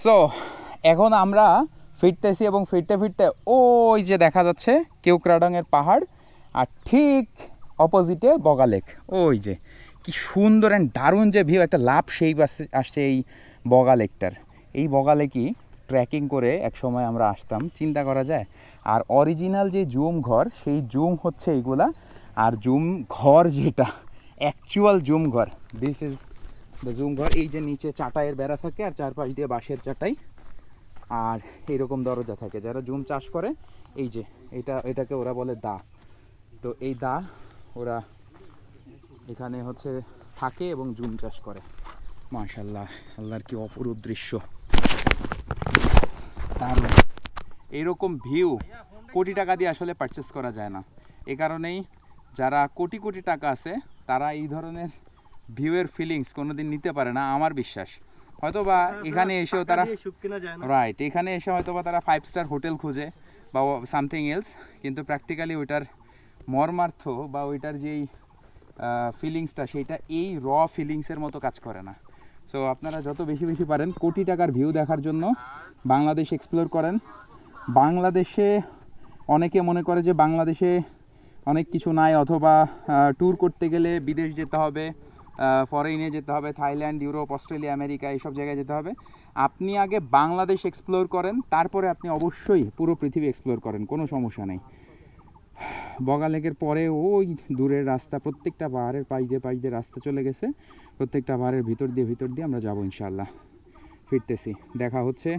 So এখন আমরা ফিরতেছি এবং ফিরতে ফিরতে ওই যে দেখা যাচ্ছে কেওক্রাডাংয়ের পাহাড়, আর ঠিক অপোজিটে বগা লেক। ওই যে কি সুন্দর অ্যান্ড দারুণ যে ভিউ, একটা লাভ শেপ আসছে এই বগা লেকটার। এই বগা লেকই ট্রেকিং করে এক সময় আমরা আসতাম, চিন্তা করা যায়। আর অরিজিনাল যে জুম ঘর, সেই জুম হচ্ছে এইগুলা। আর জুম ঘর যেটা অ্যাকচুয়াল জুম ঘর, দিস ইজ দ্য জুম ঘর। এই যে নিচে চাটাইয়ের বেড়া থাকে আর চারপাশ দিয়ে বাঁশের চাটাই, আর এইরকম দরজা থাকে। যারা জুম চাষ করে, এই যে এটাকে ওরা বলে দা। তো এই দা ওরা এখানে হচ্ছে থাকে এবং জুম চাষ করে। মাশাআল্লাহ, আল্লাহর কি অপরূপ দৃশ্য, দারুণ। এইরকম ভিউ কোটি টাকা দিয়ে আসলে পারচেস করা যায় না। এ কারণেই যারা কোটি কোটি টাকা আছে তারা এই ধরনের ভিউয়ের ফিলিংস কোনোদিন নিতে পারে না, আমার বিশ্বাস। হয়তো বা এখানে এসেও তারা রাইট, এখানে এসে হয়তো বা তারা 5 স্টার হোটেল খুঁজে বা সামথিং এলস, কিন্তু প্র্যাকটিক্যালি ওইটার মর্মার্থ বা ওইটার যেই ফিলিংসটা, সেইটা এই র ফিলিংসের মতো কাজ করে না। সো আপনারা যত বেশি বেশি পারেন কোটি টাকার ভিউ দেখার জন্য বাংলাদেশ এক্সপ্লোর করেন। বাংলাদেশে অনেকে মনে করে যে বাংলাদেশে অনেক কিছু নাই, অথবা ট্যুর করতে গেলে বিদেশ যেতে হবে, ফরেনে যেতে হবে, থাইল্যান্ড, ইউরোপ, অস্ট্রেলিয়া, আমেরিকা, এইসব জায়গায় যেতে হবে। আপনি আগে বাংলাদেশ এক্সপ্লোর করেন, তারপরে আপনি অবশ্যই পুরো পৃথিবী এক্সপ্লোর করেন, কোনো সমস্যা নেই। বগা লেকের পরে ওই দূরের রাস্তা, প্রত্যেকটা পাহাড়ের পাশ দিয়ে রাস্তা চলে গেছে, প্রত্যেকটা পাহাড়ের ভিতর দিয়ে আমরা যাবো ইনশাআল্লাহ। ফিরতেছি, দেখা হচ্ছে।